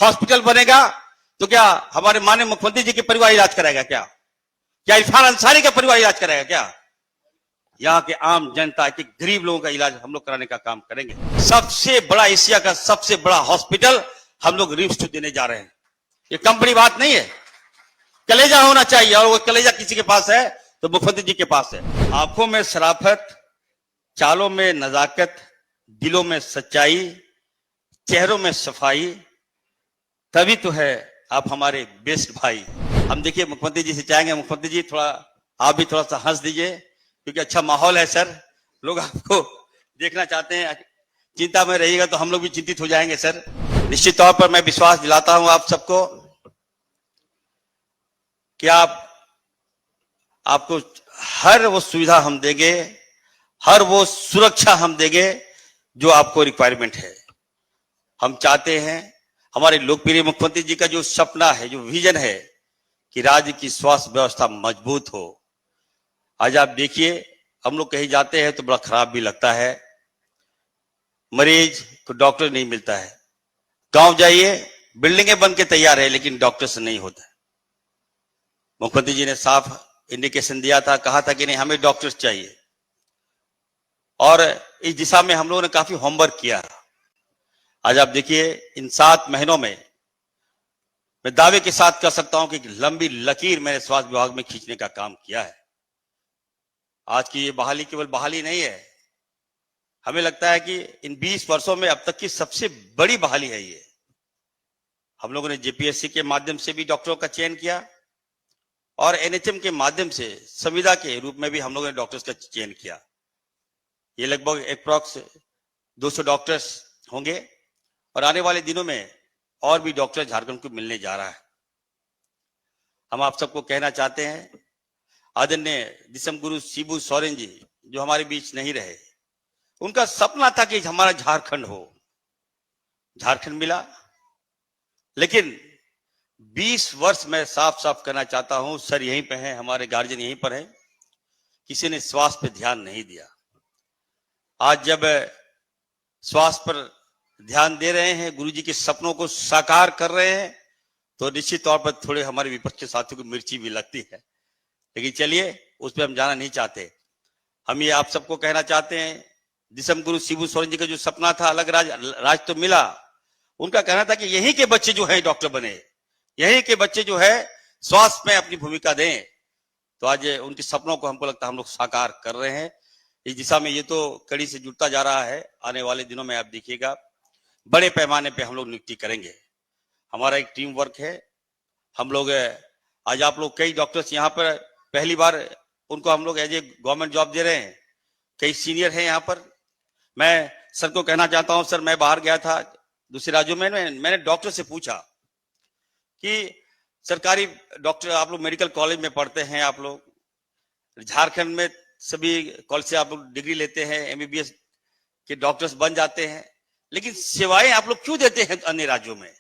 Hospital बनेगा तो क्या हमारे माननीय मुख्यमंत्री जी के परिवार इलाज कराएगा? क्या इरफान अंसारी का परिवार इलाज कराएगा? क्या यहाँ के आम जनता के गरीब लोगों का इलाज हम लोग कराने का काम करेंगे। सबसे बड़ा एशिया का सबसे बड़ा हॉस्पिटल हम लोग रिम्स को देने जा रहे हैं। ये कम बड़ी बात नहीं है। कलेजा होना चाहिए, और वो कलेजा किसी के पास है तो मुख्यमंत्री जी के पास है। आंखों में शराफत, चालों में नजाकत, दिलों में सच्चाई, चेहरों में सफाई, तभी तो है आप हमारे बेस्ट भाई। हम देखिए मुख्यमंत्री जी से चाहेंगे, मुख्यमंत्री जी थोड़ा आप भी थोड़ा सा हंस दीजिए, क्योंकि अच्छा माहौल है सर, लोग आपको देखना चाहते हैं। चिंता में रहिएगा तो हम लोग भी चिंतित हो जाएंगे सर। निश्चित तौर पर मैं विश्वास दिलाता हूं आप सबको कि आपको हर वो सुविधा हम देंगे, हर वो सुरक्षा हम देंगे जो आपको रिक्वायरमेंट है। हम चाहते हैं, हमारे लोकप्रिय मुख्यमंत्री जी का जो सपना है, जो विजन है कि राज्य की स्वास्थ्य व्यवस्था मजबूत हो। आज आप देखिए, हम लोग कहीं जाते हैं तो बड़ा खराब भी लगता है, मरीज को डॉक्टर नहीं मिलता है। गांव जाइए, बिल्डिंगें बन के तैयार है लेकिन डॉक्टर से नहीं होता। मुख्यमंत्री जी ने साफ इंडिकेशन दिया था, कहा था कि नहीं हमें डॉक्टर्स चाहिए, और इस दिशा में हम लोगों ने काफी होमवर्क किया। आज आप देखिए, इन 7 महीनों में मैं दावे के साथ कह सकता हूं कि लंबी लकीर मैंने स्वास्थ्य विभाग में खींचने का काम किया है। आज की ये बहाली केवल बहाली नहीं है, हमें लगता है कि इन 20 वर्षों में अब तक की सबसे बड़ी बहाली है ये। हम लोगों ने जेपीएससी के माध्यम से भी डॉक्टरों का चयन किया, और एनएचएम के माध्यम से संविदा के रूप में भी हम लोगों ने डॉक्टर्स का चयन किया। ये लगभग अप्रॉक्स 200 डॉक्टर्स होंगे, और आने वाले दिनों में और भी डॉक्टर झारखंड को मिलने जा रहा है। हम आप सबको कहना चाहते हैं, आदरणीय दिसम गुरु शिबू सोरेन जी जो हमारे बीच नहीं रहे, उनका सपना था कि हमारा झारखंड हो। झारखंड मिला, लेकिन 20 वर्ष में साफ साफ कहना चाहता हूं, सर यहीं पे हैं, हमारे गार्जियन यहीं पर हैं, किसी ने स्वास्थ्य पे ध्यान नहीं दिया। आज जब स्वास्थ्य पर ध्यान दे रहे हैं, गुरुजी के सपनों को साकार कर रहे हैं, तो निश्चित तौर पर थोड़े हमारे विपक्ष के साथियों को मिर्ची भी लगती है, लेकिन चलिए उस पर हम जाना नहीं चाहते। हम ये आप सबको कहना चाहते हैं, दिसम गुरु शिबू सोरेन जी का जो सपना था अलग राज तो मिला, उनका कहना था कि यहीं के बच्चे जो है डॉक्टर बने, यहीं के बच्चे जो है स्वास्थ्य में अपनी भूमिका दें। तो आज उनके सपनों को हमको लगता है हम लोग साकार कर रहे हैं। इस दिशा में ये तो कड़ी से जुड़ता जा रहा है। आने वाले दिनों में आप देखिएगा बड़े पैमाने पे हम लोग नियुक्ति करेंगे। हमारा एक टीम वर्क है। हम लोग आज आप लोग कई डॉक्टर्स यहाँ पर पहली बार उनको हम लोग एज ए गवर्नमेंट जॉब दे रहे हैं। कई सीनियर हैं यहाँ पर। मैं सर को कहना चाहता हूँ, सर मैं बाहर गया था दूसरे राज्यों में, मैंने डॉक्टर से पूछा कि सरकारी डॉक्टर आप लोग मेडिकल कॉलेज में पढ़ते हैं, आप लोग झारखंड में सभी कॉलेज से आप लोग डिग्री लेते हैं, एमबीबीएस के डॉक्टर्स बन जाते हैं, लेकिन सेवाएं आप लोग क्यों देते हैं अन्य राज्यों में?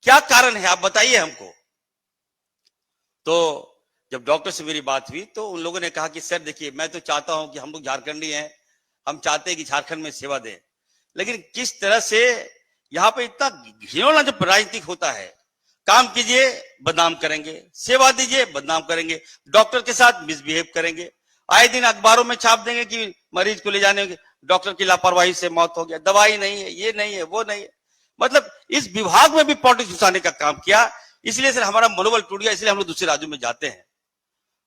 क्या कारण है आप बताइए हमको। तो जब डॉक्टर से मेरी बात हुई तो उन लोगों ने कहा कि सर देखिए, मैं तो चाहता हूं कि हम लोग झारखंडी हैं, हम चाहते हैं कि झारखंड में सेवा दें, लेकिन किस तरह से यहाँ पे इतना घिनौना जो राजनीतिक होता है, काम कीजिए बदनाम करेंगे, सेवा दीजिए बदनाम करेंगे, डॉक्टर के साथ मिसबिहेव करेंगे, आए दिन अखबारों में छाप देंगे कि मरीज को ले जाने डॉक्टर की लापरवाही से मौत हो गया, दवाई नहीं है, ये नहीं है, वो नहीं है। मतलब इस विभाग में भी पॉलिटिक्स घुसाने का काम किया। इसलिए सर हमारा मनोबल टूट गया, इसलिए हम लोग दूसरे राज्यों में जाते हैं।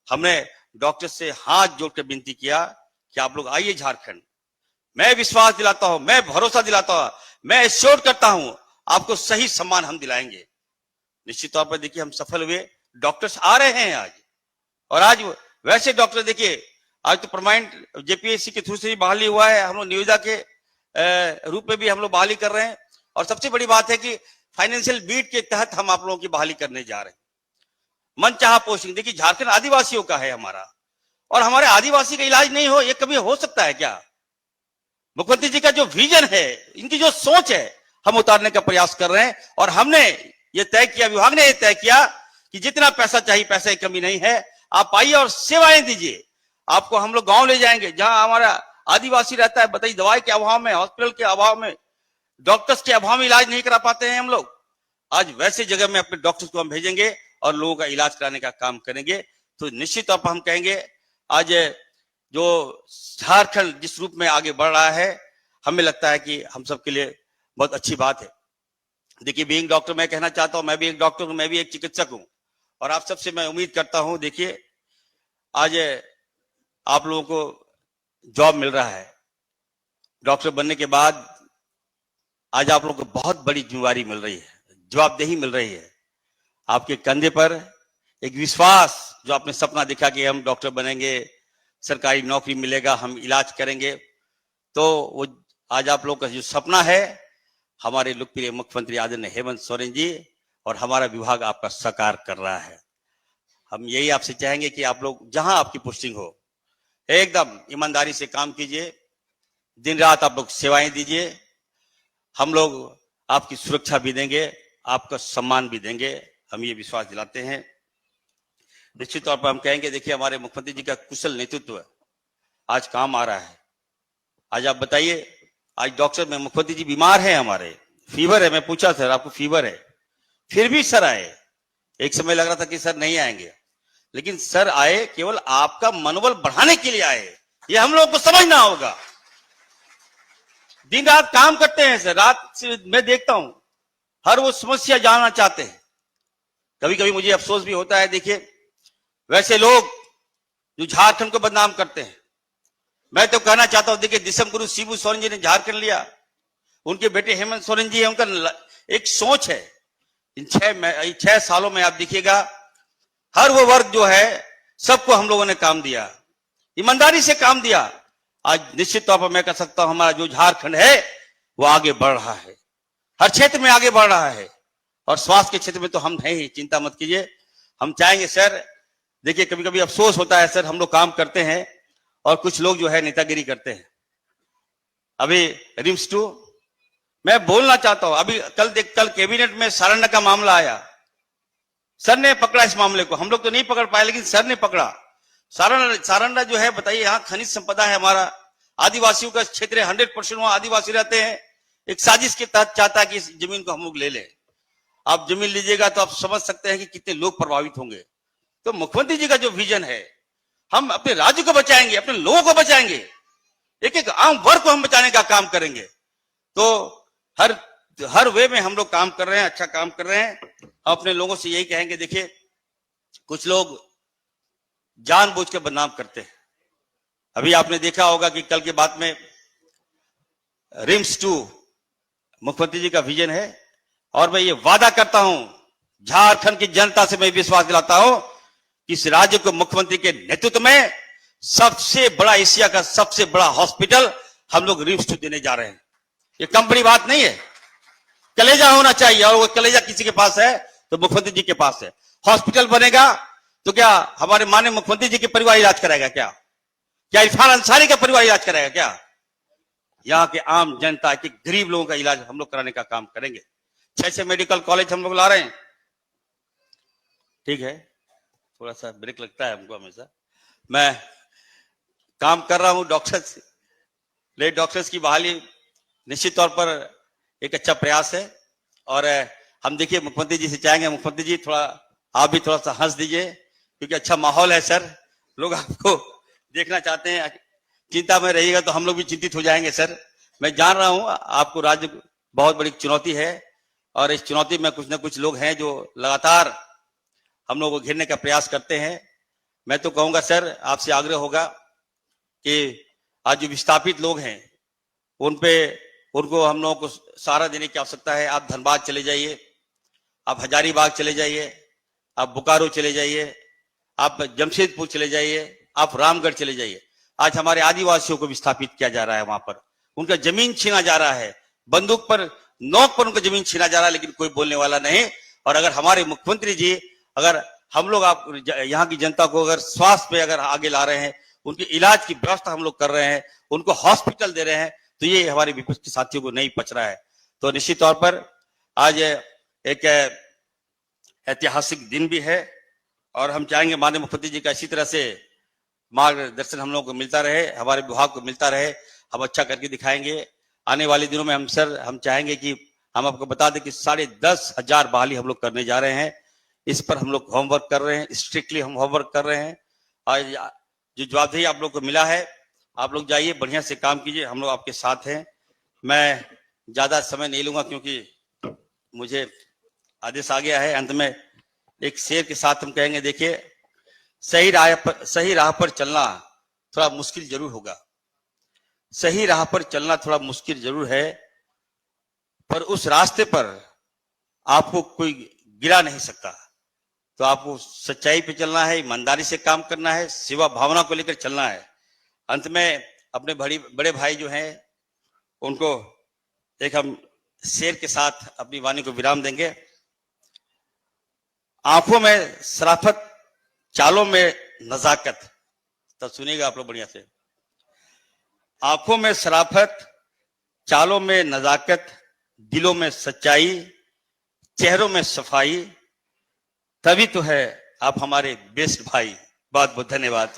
हमने डॉक्टर से हाथ जोड़कर विनती किया कि आप लोग आइए झारखंड। मैं विश्वास दिलाता हूं, मैं भरोसा दिलाता हूं, मैं एश्योर करता हूं आपको सही सम्मान हम दिलाएंगे। निश्चित तौर पर देखिए हम सफल हुए, डॉक्टर्स आ रहे हैं आज, और आज वैसे डॉक्टर देखिए आज तो परमानेंट जेपीएससी के थ्रू से ही बहाली हुआ है, हम लोग निविदा के रूप में भी हम लोग बहाली कर रहे हैं, और सबसे बड़ी बात है कि फाइनेंशियल बीट के तहत हम आप लोगों की बहाली करने जा रहे हैं। मनचाहा पोस्टिंग, देखिए झारखंड आदिवासियों का है हमारा, और हमारे आदिवासी का इलाज नहीं हो, ये कभी हो सकता है क्या? मुख्यमंत्री जी का जो विजन है, इनकी जो सोच है, हम उतारने का प्रयास कर रहे हैं। और हमने ये तय किया, विभाग ने ये तय किया कि जितना पैसा चाहिए, पैसे की कमी नहीं है, आप आइए और सेवाएं दीजिए। आपको हम लोग गांव ले जाएंगे जहां हमारा आदिवासी रहता है। बताइए, दवाई के अभाव में, हॉस्पिटल के अभाव में, डॉक्टर्स के अभाव में इलाज नहीं करा पाते हैं हम लोग। आज वैसे जगह में अपने डॉक्टर्स को हम भेजेंगे और लोगों का इलाज कराने का काम करेंगे। तो निश्चित तौर पर हम कहेंगे आज जो झारखंड जिस रूप में आगे बढ़ रहा है, हमें लगता है कि हम सबके लिए बहुत अच्छी बात है। देखिए, बीइंग डॉक्टर मैं कहना चाहता हूं, मैं भी एक डॉक्टर हूं, मैं भी एक चिकित्सक हूं, और आप सबसे मैं उम्मीद करता हूं, देखिए आज आप लोगों को जॉब मिल रहा है। डॉक्टर बनने के बाद आज आप लोगों को बहुत बड़ी जिम्मेदारी मिल रही है, जवाबदेही मिल रही है। आपके कंधे पर एक विश्वास, जो आपने सपना देखा कि हम डॉक्टर बनेंगे, सरकारी नौकरी मिलेगा, हम इलाज करेंगे, तो वो आज आप लोग का जो सपना है, हमारे लोकप्रिय मुख्यमंत्री आदरणीय हेमंत सोरेन जी और हमारा विभाग आपका साकार कर रहा है। हम यही आपसे चाहेंगे कि आप लोग जहां आपकी पोस्टिंग हो, एकदम ईमानदारी से काम कीजिए, दिन रात आप लोग सेवाएं दीजिए। हम लोग आपकी सुरक्षा भी देंगे, आपका सम्मान भी देंगे, हम ये विश्वास दिलाते हैं। निश्चित तौर पर हम कहेंगे, देखिए हमारे मुख्यमंत्री जी का कुशल नेतृत्व आज काम आ रहा है। आज आप बताइए, आज डॉक्टर में मुख्यमंत्री जी बीमार है, हमारे फीवर है, मैं पूछा सर आपको फीवर है, फिर भी सर आए। एक समय लग रहा था कि सर नहीं आएंगे, लेकिन सर आए, केवल आपका मनोबल बढ़ाने के लिए आए। ये हम लोगों को समझना होगा। दिन रात काम करते हैं सर, रात से मैं देखता हूं, हर वो समस्या जानना चाहते हैं। कभी कभी मुझे अफसोस भी होता है, देखिए वैसे लोग जो झारखंड को बदनाम करते हैं, मैं तो कहना चाहता हूं, देखिए दिसम गुरु शिबू सोरेन जी ने झारखंड लिया, उनके बेटे हेमंत सोरेन जी है, उनका एक सोच है। इन 6 सालों में आप देखिएगा, हर वो वर्ग जो है, सबको हम लोगों ने काम दिया, ईमानदारी से काम दिया। आज निश्चित तौर पर मैं कह सकता हूं, हमारा जो झारखंड है वो आगे बढ़ रहा है, हर क्षेत्र में आगे बढ़ रहा है, और स्वास्थ्य के क्षेत्र में तो हम हैं ही, चिंता मत कीजिए। हम चाहेंगे सर, देखिए कभी कभी अफसोस होता है सर, हम लोग काम करते हैं और कुछ लोग जो है नेतागिरी करते हैं। अभी रिम्स 2 मैं बोलना चाहता हूं, अभी कल कैबिनेट में सारंडा का मामला आया, सर ने पकड़ा इस मामले को, हम लोग तो नहीं पकड़ पाए, लेकिन सर ने पकड़ा। सारंडा जो है, बताइए, यहाँ खनिज संपदा है, हमारा आदिवासियों का क्षेत्र है, 100% वहां आदिवासी रहते हैं। एक साजिश के तहत चाहता है कि इस जमीन को हम लोग ले लें। आप जमीन लीजिएगा तो आप समझ सकते हैं कि कितने लोग प्रभावित होंगे। तो मुख्यमंत्री जी का जो विजन है, हम अपने राज्य को बचाएंगे, अपने लोगों को बचाएंगे, एक एक आम वर्ग को हम बचाने का काम करेंगे। तो हर वे में हम लोग काम कर रहे हैं, अच्छा काम कर रहे हैं। अपने लोगों से यही कहेंगे, देखिए कुछ लोग जानबूझ के बदनाम करते हैं। अभी आपने देखा होगा कि कल के बाद में रिम्स 2 मुख्यमंत्री जी का विजन है, और मैं ये वादा करता हूं, झारखंड की जनता से मैं विश्वास दिलाता हूं कि इस राज्य को मुख्यमंत्री के नेतृत्व में सबसे बड़ा, एशिया का सबसे बड़ा हॉस्पिटल हम लोग रिम्स 2 देने जा रहे हैं। ये कम बड़ी बात नहीं है, कलेजा होना चाहिए, और वो कलेजा किसी के पास है तो मुख्यमंत्री जी के पास है। हॉस्पिटल बनेगा तो क्या हमारे माननीय मुख्यमंत्री जी के परिवार इलाज कराएगा? क्या इरफान अंसारी का परिवार इलाज कराएगा? क्या यहाँ के आम जनता के गरीब लोगों का इलाज हम लोग कराने का काम करेंगे। 6 मेडिकल कॉलेज हम लोग ला रहे हैं। ठीक है, थोड़ा सा ब्रेक लगता है हमको हमेशा। मैं काम कर रहा हूं डॉक्टर्स की बहाली निश्चित तौर पर एक अच्छा प्रयास है, और हम देखिए मुख्यमंत्री जी से चाहेंगे, मुख्यमंत्री जी थोड़ा आप भी थोड़ा सा हंस दीजिए, क्योंकि अच्छा माहौल है सर, लोग आपको देखना चाहते हैं। चिंता में रहिएगा तो हम लोग भी चिंतित हो जाएंगे सर। मैं जान रहा हूं आपको राज्य बहुत बड़ी चुनौती है, और इस चुनौती में कुछ ना कुछ लोग हैं जो लगातार हम लोग को घेरने का प्रयास करते हैं। मैं तो कहूंगा सर, आपसे आग्रह होगा कि आज जो विस्थापित लोग हैं उनको हम लोगों को सहारा देने की आवश्यकता है। आप धनबाद चले जाइए, आप हजारीबाग चले जाइए, आप बोकारो चले जाइए, आप जमशेदपुर चले जाइए, आप रामगढ़ चले जाइए। आज हमारे आदिवासियों को विस्थापित किया जा रहा है, वहां पर उनका जमीन छीना जा रहा है, बंदूक पर नोक पर उनका जमीन छीना जा रहा है, लेकिन कोई बोलने वाला नहीं। और अगर हमारे मुख्यमंत्री जी, अगर हम लोग आप यहाँ की जनता को अगर स्वास्थ्य पे अगर आगे ला रहे हैं, उनके इलाज की व्यवस्था हम लोग कर रहे हैं, उनको हॉस्पिटल दे रहे हैं, तो ये हमारे विपक्ष के साथियों को नहीं पच रहा है। तो निश्चित तौर पर आज एक ऐतिहासिक दिन भी है, और हम चाहेंगे माननीय मुख्यमंत्री जी का इसी तरह से मार्गदर्शन हम लोगों को मिलता रहे, हमारे विभाग को मिलता रहे, हम अच्छा करके दिखाएंगे। आने वाले दिनों में हम चाहेंगे कि हम आपको बता दें कि 10,500 बहाली हम लोग करने जा रहे हैं। इस पर हम लोग होमवर्क कर रहे हैं, स्ट्रिक्टली हम होमवर्क कर रहे हैं। और जो जवाबदेही आप लोग को मिला है, आप लोग जाइए, बढ़िया से काम कीजिए, हम लोग आपके साथ हैं। मैं ज्यादा समय नहीं लूंगा क्योंकि मुझे आदेश आ गया है। अंत में एक शेर के साथ हम कहेंगे, देखिए, सही राह पर चलना थोड़ा मुश्किल जरूर होगा। सही राह पर चलना थोड़ा मुश्किल जरूर है, पर उस रास्ते पर आपको कोई गिरा नहीं सकता। तो आपको सच्चाई पे चलना है, ईमानदारी से काम करना है, सेवा भावना को लेकर चलना है। अंत में अपने बड़े भाई जो हैं उनको एक हम शेर के साथ अपनी वाणी को विराम देंगे। आंखों में शराफत, चालों में नजाकत। तब सुनिएगा आप लोग बढ़िया से। आंखों में शराफत, चालों में नजाकत, दिलों में सच्चाई, चेहरों में सफाई, तभी तो है आप हमारे बेस्ट भाई। बहुत बहुत धन्यवाद।